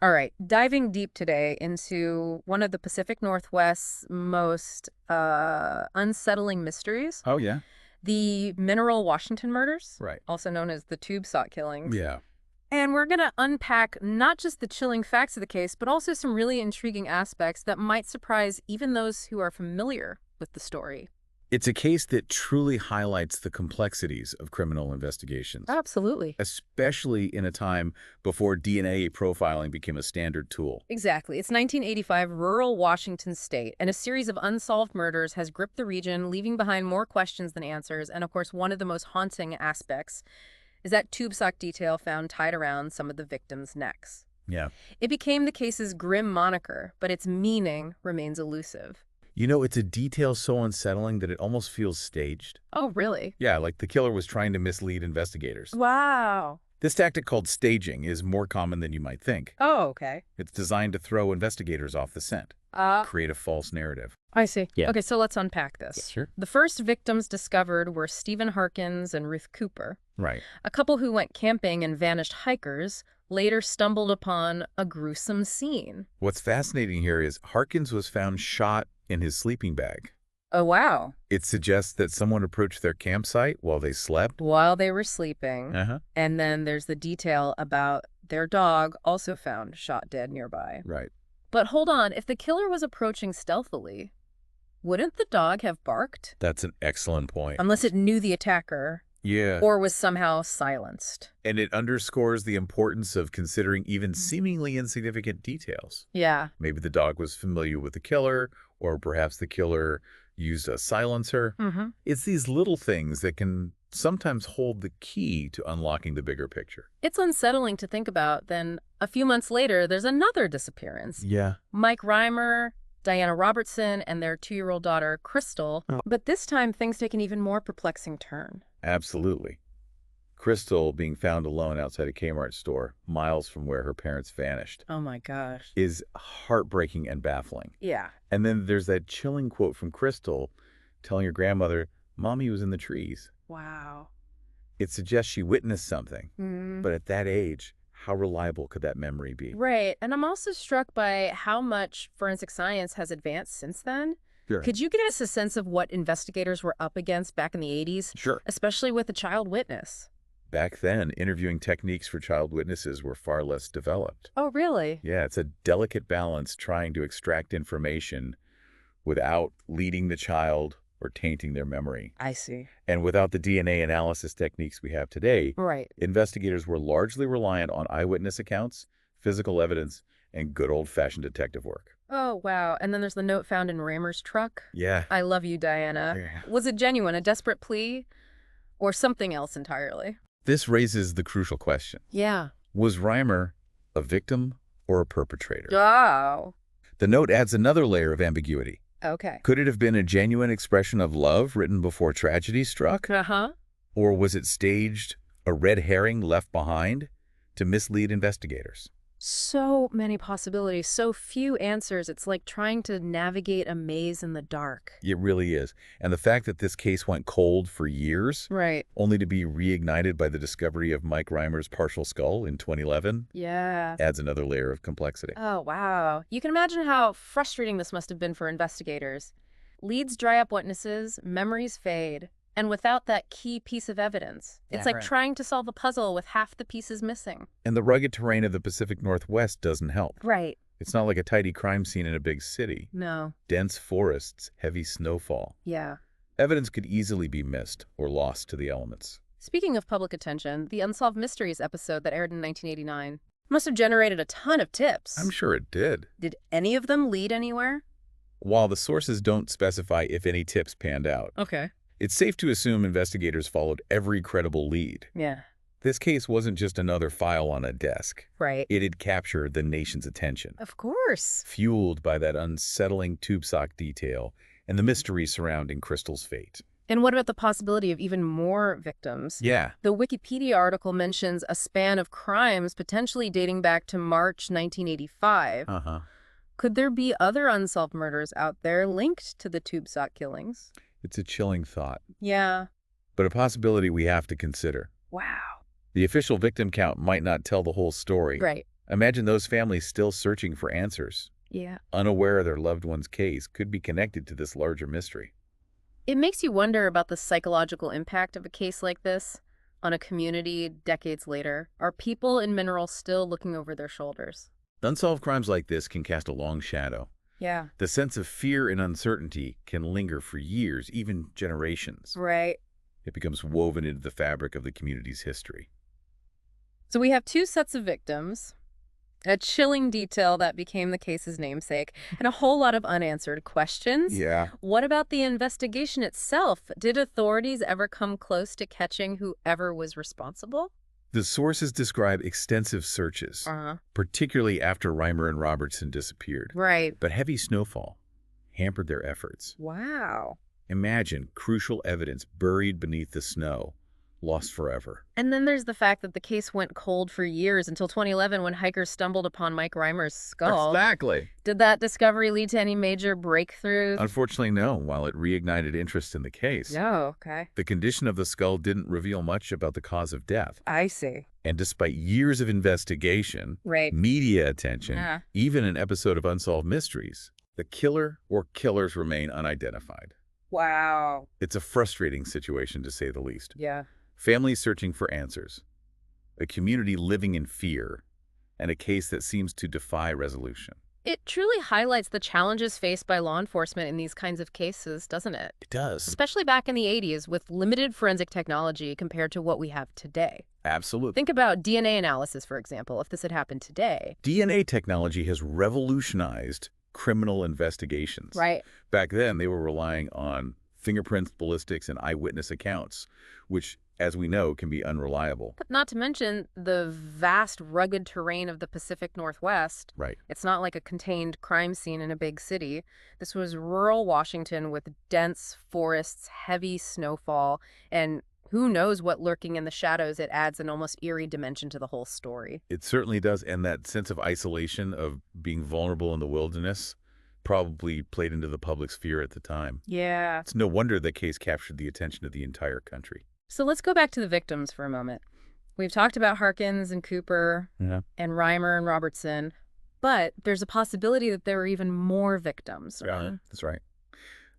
All right, diving deep today into one of the Pacific Northwest's most unsettling mysteries, Oh, yeah? the Mineral Washington murders, Right. also known as the Tube Sock killings. Yeah. And we're going to unpack not just the chilling facts of the case, but also some really intriguing aspects that might surprise even those who are familiar with the story. It's a case that truly highlights the complexities of criminal investigations, Absolutely. especially in a time before DNA profiling became a standard tool. Exactly. It's 1985, rural Washington state, and a series of unsolved murders has gripped the region, leaving behind more questions than answers. And of course, one of the most haunting aspects is that tube sock detail found tied around some of the victims' necks. Yeah. It became the case's grim moniker, but its meaning remains elusive. You know, it's a detail so unsettling that it almost feels staged. Oh, really? Yeah, like the killer was trying to mislead investigators. Wow. This tactic called staging is more common than you might think. Oh, okay. It's designed to throw investigators off the scent, create a false narrative. I see. Yeah. Okay, so let's unpack this. Sure. The first victims discovered were Stephen Harkins and Ruth Cooper, Right. a couple who went camping and vanished hikers, later stumbled upon a gruesome scene. What's fascinating here is Harkins was found shot in his sleeping bag. Oh, wow. It suggests that someone approached their campsite while they slept. While they were sleeping. Uh-huh. And then there's the detail about their dog also found shot dead nearby. Right. But hold on, if the killer was approaching stealthily, wouldn't the dog have barked? That's an excellent point. Unless it knew the attacker Yeah. or was somehow silenced. And it underscores the importance of considering even seemingly insignificant details. Yeah. Maybe the dog was familiar with the killer, or perhaps the killer used a silencer. Mm-hmm. It's these little things that can sometimes hold the key to unlocking the bigger picture. It's unsettling to think about. Then a few months later, there's another disappearance. Yeah. Mike Reimer, Diana Robertson, and their 2-year-old daughter, Crystal. Oh. But this time, things take an even more perplexing turn. Absolutely. Crystal being found alone outside a Kmart store, miles from where her parents vanished, Oh my gosh. is heartbreaking and baffling. Yeah. And then there's that chilling quote from Crystal telling her grandmother, "Mommy was in the trees." Wow. It suggests she witnessed something. Mm. But at that age, how reliable could that memory be? Right. And I'm also struck by how much forensic science has advanced since then. Sure. Could you give us a sense of what investigators were up against back in the 80s, Sure. especially with a child witness? Back then, interviewing techniques for child witnesses were far less developed. Oh, really? Yeah, it's a delicate balance trying to extract information without leading the child or tainting their memory. I see. And without the DNA analysis techniques we have today, Right. investigators were largely reliant on eyewitness accounts, physical evidence, and good old-fashioned detective work. Oh, wow. And then there's the note found in Raymer's truck. Yeah. I love you, Diana. Yeah. Was it genuine, a desperate plea, or something else entirely? This raises the crucial question. Yeah. Was Reimer a victim or a perpetrator? Oh. The note adds another layer of ambiguity. Okay. Could it have been a genuine expression of love written before tragedy struck? Uh-huh. Or was it staged, a red herring left behind to mislead investigators? So many possibilities, so few answers. It's like trying to navigate a maze in the dark. It really is. And the fact that this case went cold for years, Right. only to be reignited by the discovery of Mike Reimer's partial skull in 2011, Yeah. adds another layer of complexity. Oh, wow. You can imagine how frustrating this must have been for investigators. Leads dry up witnesses, memories fade, and without that key piece of evidence, it's like right. trying to solve a puzzle with half the pieces missing. And the rugged terrain of the Pacific Northwest doesn't help. Right. It's not like a tidy crime scene in a big city. No. Dense forests, heavy snowfall. Yeah. Evidence could easily be missed or lost to the elements. Speaking of public attention, the Unsolved Mysteries episode that aired in 1989 must have generated a ton of tips. I'm sure it did. Did any of them lead anywhere? While the sources don't specify if any tips panned out, Okay. it's safe to assume investigators followed every credible lead. Yeah. This case wasn't just another file on a desk. Right. It had captured the nation's attention, Of course. fueled by that unsettling tube sock detail and the mystery surrounding Crystal's fate. And what about the possibility of even more victims? Yeah. The Wikipedia article mentions a span of crimes potentially dating back to March 1985. Uh-huh. Could there be other unsolved murders out there linked to the tube sock killings? It's a chilling thought, Yeah. but a possibility we have to consider. Wow. The official victim count might not tell the whole story. Right. Imagine those families still searching for answers, Yeah. unaware their loved one's case could be connected to this larger mystery. It makes you wonder about the psychological impact of a case like this on a community decades later. Are people in Mineral still looking over their shoulders? Unsolved crimes like this can cast a long shadow. Yeah. The sense of fear and uncertainty can linger for years, even generations. Right. It becomes woven into the fabric of the community's history. So we have two sets of victims, a chilling detail that became the case's namesake, and a whole lot of unanswered questions. Yeah. What about the investigation itself? Did authorities ever come close to catching whoever was responsible? The sources describe extensive searches, Uh-huh. particularly after Reimer and Robertson disappeared. Right. But heavy snowfall hampered their efforts. Wow. Imagine crucial evidence buried beneath the snow, lost forever. And then there's the fact that the case went cold for years until 2011 when hikers stumbled upon Mike Reimer's skull. Exactly. Did that discovery lead to any major breakthroughs? Unfortunately, no, while it reignited interest in the case. No, okay. The condition of the skull didn't reveal much about the cause of death. I see. And despite years of investigation, Right. media attention, Yeah. even an episode of Unsolved Mysteries, the killer or killers remain unidentified. Wow. It's a frustrating situation, to say the least. Yeah. Families searching for answers, a community living in fear, and a case that seems to defy resolution. It truly highlights the challenges faced by law enforcement in these kinds of cases, doesn't it? It does. Especially back in the 80s with limited forensic technology compared to what we have today. Absolutely. Think about DNA analysis, for example, if this had happened today. DNA technology has revolutionized criminal investigations. Right. Back then, they were relying on fingerprints, ballistics, and eyewitness accounts, which, as we know, can be unreliable. Not to mention the vast, rugged terrain of the Pacific Northwest. Right. It's not like a contained crime scene in a big city. This was rural Washington with dense forests, heavy snowfall, and who knows what lurking in the shadows. It adds an almost eerie dimension to the whole story. It certainly does, and that sense of isolation, of being vulnerable in the wilderness, probably played into the public's fear at the time. Yeah. It's no wonder the case captured the attention of the entire country. So let's go back to the victims for a moment. We've talked about Harkins and Cooper Yeah. and Reimer and Robertson, but there's a possibility that there were even more victims. That's right.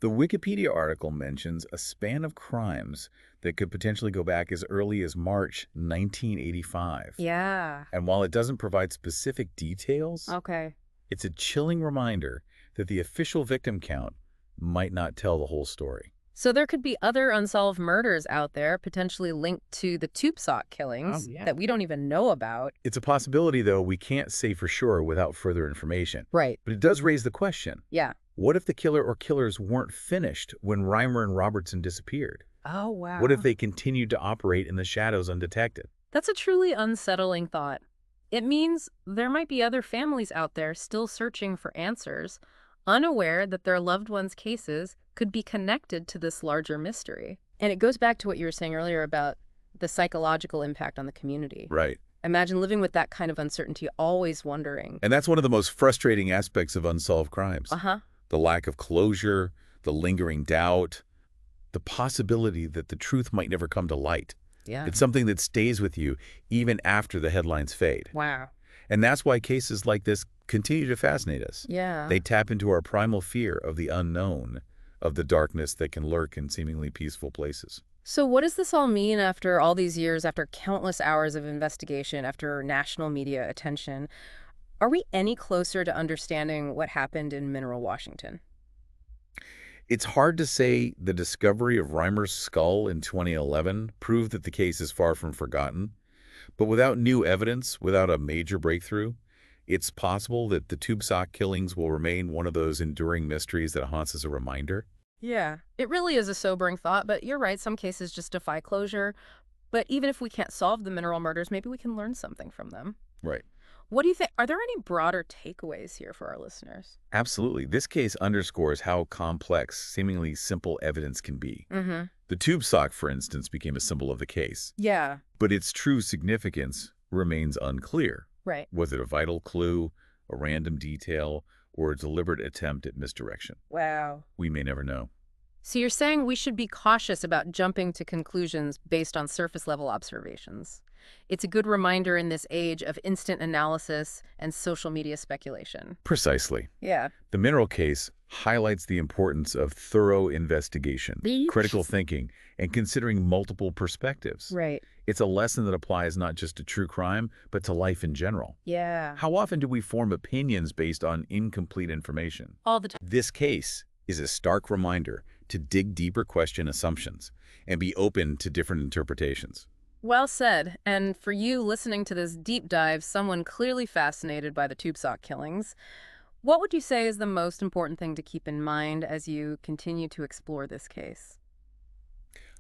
The Wikipedia article mentions a span of crimes that could potentially go back as early as March 1985. Yeah. And while it doesn't provide specific details, Okay. it's a chilling reminder that the official victim count might not tell the whole story. So there could be other unsolved murders out there potentially linked to the tube sock killings that we don't even know about. It's a possibility, though, we can't say for sure without further information. Right. But it does raise the question, Yeah. what if the killer or killers weren't finished when Reimer and Robertson disappeared? Oh, wow. What if they continued to operate in the shadows undetected? That's a truly unsettling thought. It means there might be other families out there still searching for answers, unaware that their loved ones' cases could be connected to this larger mystery. And it goes back to what you were saying earlier about the psychological impact on the community. Right. Imagine living with that kind of uncertainty, always wondering. And that's one of the most frustrating aspects of unsolved crimes. Uh-huh. The lack of closure, the lingering doubt, the possibility that the truth might never come to light. Yeah. It's something that stays with you even after the headlines fade. Wow. And that's why cases like this continue to fascinate us. Yeah. They tap into our primal fear of the unknown, of the darkness that can lurk in seemingly peaceful places. So what does this all mean after all these years, after countless hours of investigation, after national media attention? Are we any closer to understanding what happened in Mineral, Washington? It's hard to say the discovery of Reimer's skull in 2011 proved that the case is far from forgotten. But without new evidence, without a major breakthrough, it's possible that the tube sock killings will remain one of those enduring mysteries that haunts as a reminder. Yeah, it really is a sobering thought, but you're right, some cases just defy closure. But even if we can't solve the Mineral murders, maybe we can learn something from them. Right. What do you think? Are there any broader takeaways here for our listeners? Absolutely. This case underscores how complex, seemingly simple evidence can be. Mm-hmm. The tube sock, for instance, became a symbol of the case. Yeah, But its true significance remains unclear. right. Was it a vital clue, a random detail, or a deliberate attempt at misdirection? Wow. We may never know. So you're saying we should be cautious about jumping to conclusions based on surface level observations. It's a good reminder in this age of instant analysis and social media speculation. Precisely. Yeah. The mineral case highlights the importance of thorough investigation, Beach? critical thinking, and considering multiple perspectives. Right. It's a lesson that applies not just to true crime, but to life in general. Yeah. How often do we form opinions based on incomplete information? All the time. This case is a stark reminder to dig deeper, question assumptions, and be open to different interpretations. Well said. And for you listening to this deep dive, someone clearly fascinated by the tube sock killings, what would you say is the most important thing to keep in mind as you continue to explore this case?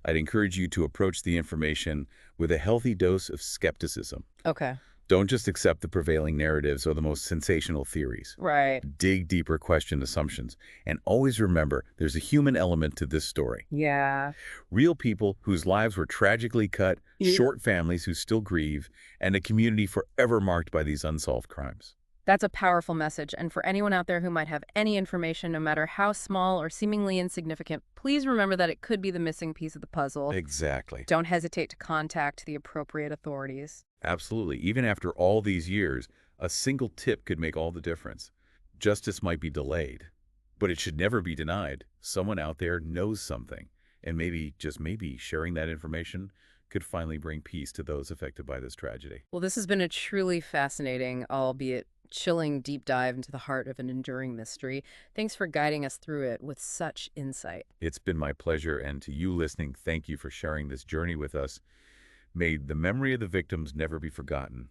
I'd encourage you to approach the information with a healthy dose of skepticism. Okay. Don't just accept the prevailing narratives or the most sensational theories. Right. Dig deeper, question assumptions, and always remember there's a human element to this story. Yeah. Real people whose lives were tragically cut, Yeah. short families who still grieve, and a community forever marked by these unsolved crimes. That's a powerful message. And for anyone out there who might have any information, no matter how small or seemingly insignificant, please remember that it could be the missing piece of the puzzle. Exactly. Don't hesitate to contact the appropriate authorities. Absolutely. Even after all these years, a single tip could make all the difference. Justice might be delayed, but it should never be denied. Someone out there knows something, and maybe, just maybe, sharing that information could finally bring peace to those affected by this tragedy. Well, this has been a truly fascinating, albeit chilling, deep dive into the heart of an enduring mystery. Thanks for guiding us through it with such insight. It's been my pleasure, and to you listening, thank you for sharing this journey with us. May the memory of the victims never be forgotten,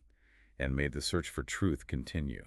and may the search for truth continue.